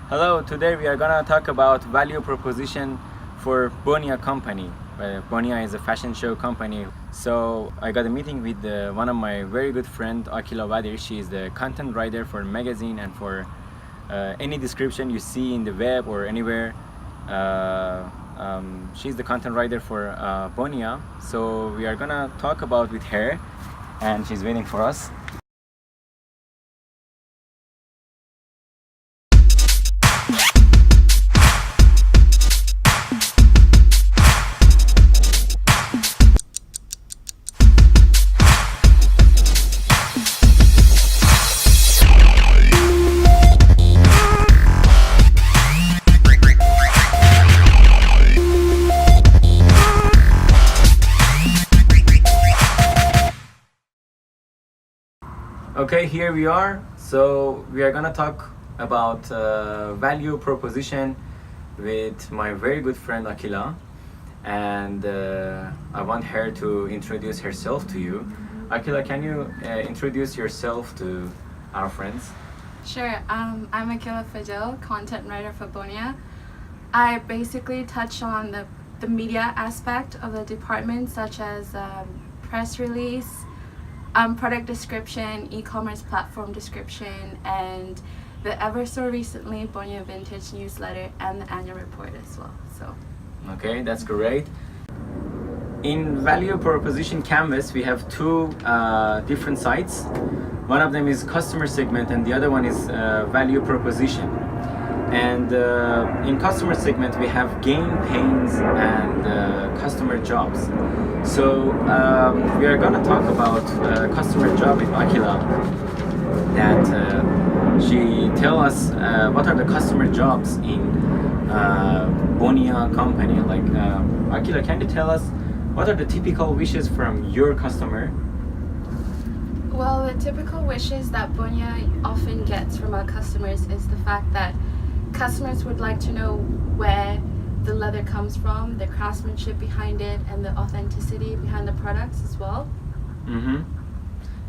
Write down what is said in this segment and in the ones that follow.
Hello, today we are gonna talk about value proposition for Bonia Company. Bonia is a fashion show company. So I got a meeting with one of my very good friend, Akila Wadir. She is the content writer for magazine and for any description you see in the web or anywhere. She's the content writer for Bonia. So we are gonna talk about with her, and she's waiting for us. Okay, here we are. So we are gonna talk about value proposition with my very good friend Akila, and I want her to introduce herself to you. Akila, can you introduce yourself to our friends? Sure. I'm Akila Fadil, content writer for Bonia. I basically touch on the media aspect of the department, such as press release, product description, e-commerce platform description, and the ever so recently Bonia Vintage newsletter and the annual report as well. So. Okay, that's great. In value proposition canvas, we have two different sites. One of them is customer segment and the other one is value proposition. And in customer segment, we have gain, pains, and customer jobs. So we are gonna talk about customer job with Akila. That she tell us what are the customer jobs in Bonia Company. Like Akila, can you tell us what are the typical wishes from your customer? Well, the typical wishes that Bonia often gets from our customers is the fact that customers would like to know where the leather comes from, the craftsmanship behind it, and the authenticity behind the products as well. Mm-hmm.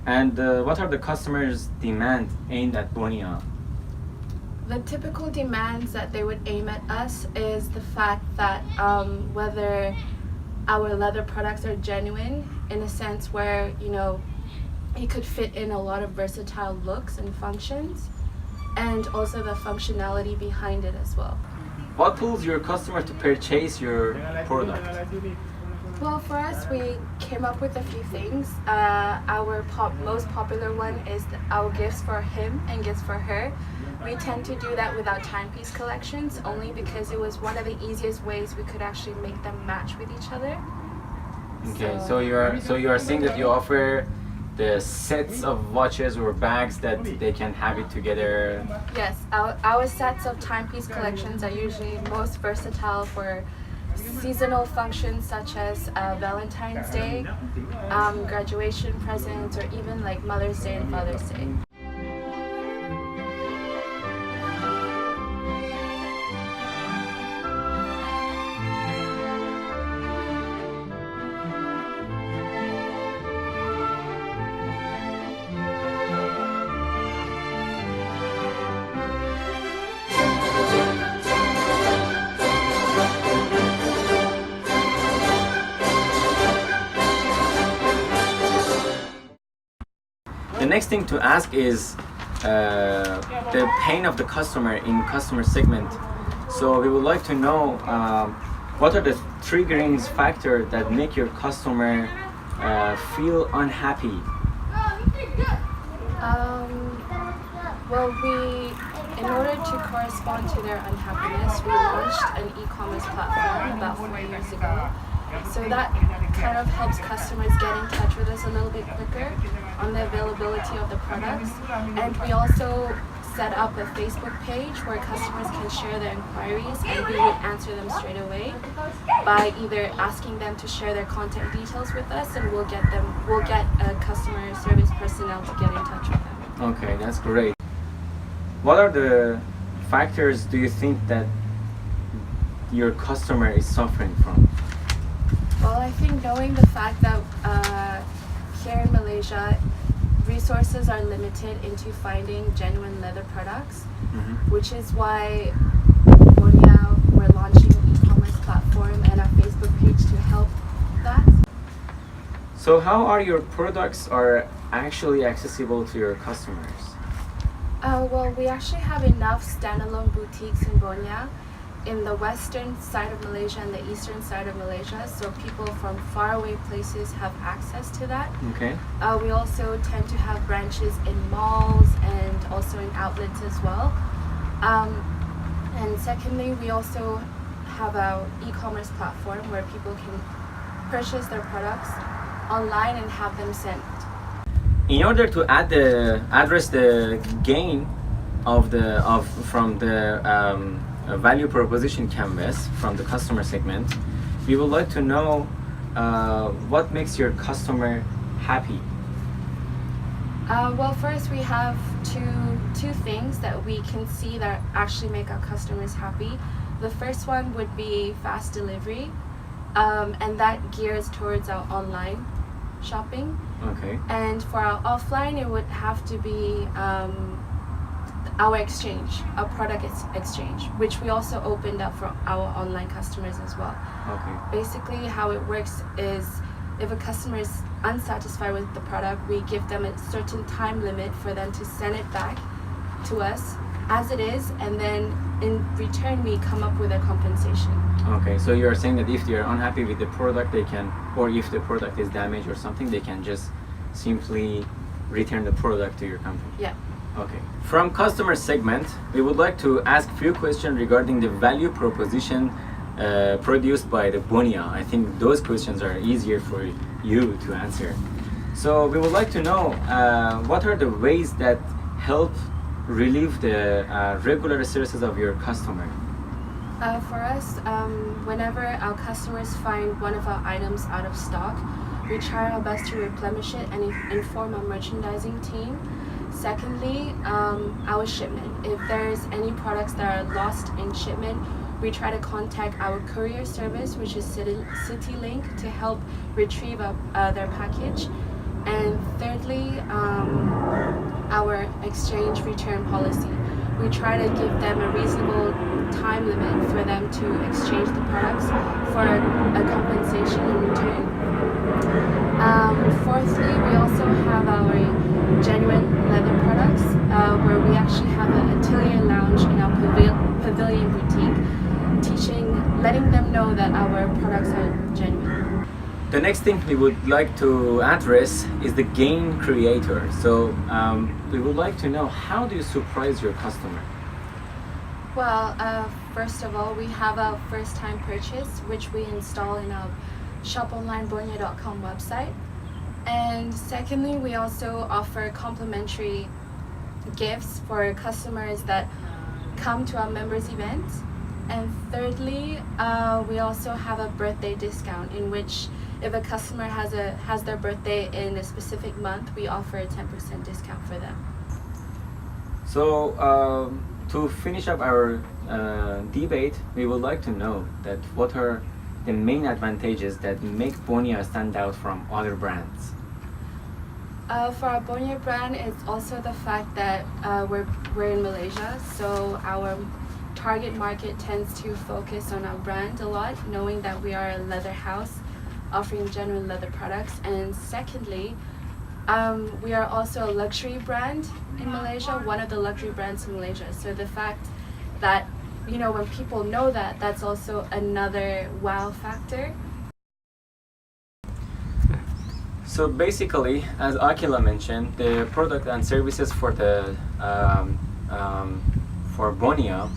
And what are the customers' demands aimed at Bonia? The typical demands that they would aim at us is the fact that whether our leather products are genuine, in a sense where, you know, it could fit in a lot of versatile looks and functions, and also the functionality behind it as well. What pulls your customer to purchase your product? Well, for us, we came up with a few things. Our most popular one is our gifts for him and gifts for her. We tend to do that with our timepiece collections only because it was one of the easiest ways we could actually make them match with each other. Okay, so you are saying that you offer the sets of watches or bags that they can have it together. Yes, our sets of timepiece collections are usually most versatile for seasonal functions such as Valentine's Day, graduation presents, or even like Mother's Day and Father's Day. The next thing to ask is the pain of the customer in customer segment. So we would like to know what are the triggering factors that make your customer feel unhappy? Well, in order to correspond to their unhappiness, we launched an e-commerce platform about 4 years ago. So that kind of helps customers get in touch with us a little bit quicker on the availability of the products. And we also set up a Facebook page where customers can share their inquiries and we would answer them straight away by either asking them to share their contact details with us, and we'll get a customer service personnel to get in touch with them. Okay, that's great. What are the factors do you think that your customer is suffering from? Well, I think knowing the fact that here in Malaysia, resources are limited into finding genuine leather products, which is why Bonia, we're launching an e-commerce platform and our Facebook page to help that. So how are your products are actually accessible to your customers? Well, we actually have enough standalone boutiques in Bonia, in the western side of Malaysia and the eastern side of Malaysia, so people from faraway places have access to that. Okay. We also tend to have branches in malls and also in outlets as well. And secondly, we also have our e-commerce platform where people can purchase their products online and have them sent. In order to address the gain from the value proposition canvas from the customer segment, we would like to know what makes your customer happy. Well, first we have two things that we can see that actually make our customers happy. The first one would be fast delivery, and that gears towards our online shopping. Okay. And for our offline, it would have to be our exchange, our product exchange, which we also opened up for our online customers as well. Okay. Basically, how it works is if a customer is unsatisfied with the product, we give them a certain time limit for them to send it back to us as it is, and then in return we come up with a compensation. Okay, so you are saying that if they are unhappy with the product, they can, or if the product is damaged or something, they can just simply return the product to your company. Yeah. Okay. From customer segment, we would like to ask few questions regarding the value proposition produced by the Bonia. I think those questions are easier for you to answer. So we would like to know what are the ways that help relieve the regular stresses of your customer. For us, whenever our customers find one of our items out of stock, we try our best to replenish it and inform our merchandising team. Secondly, our shipment. If there's any products that are lost in shipment, we try to contact our courier service, which is CityLink, to help retrieve their package. And thirdly, our exchange return policy. We try to give them a reasonable time limit for them to exchange the products for a compensation in return. Fourthly, we also have our genuine leather products, where we actually have an atelier lounge in our pavilion boutique, letting them know that our products are genuine. The next thing we would like to address is the gain creator. So we would like to know, how do you surprise your customer? Well, first of all, we have our first time purchase, which we install in our shoponlinebonia.com website. And secondly, we also offer complimentary gifts for customers that come to our members events. And thirdly, we also have a birthday discount, in which if a customer has their birthday in a specific month, we offer a 10% discount for them. So to finish up our debate, we would like to know that what are the main advantages that make Bonia stand out from other brands? For our Bonia brand, it's also the fact that we're in Malaysia, so our target market tends to focus on our brand a lot, knowing that we are a leather house offering genuine leather products. And secondly, we are also a luxury brand in Malaysia, one of the luxury brands in Malaysia. So the fact that, you know, when people know that, that's also another wow factor. So basically, as Akila mentioned, the product and services for the for Bonia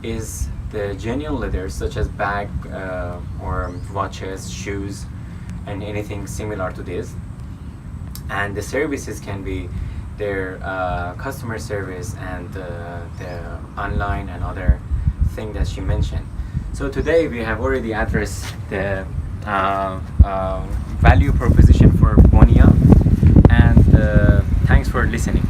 is the genuine leather, such as bag or watches, shoes, and anything similar to this. And the services can be their customer service and the online and other thing that she mentioned. So today we have already addressed the value proposition for Bonia, and thanks for listening.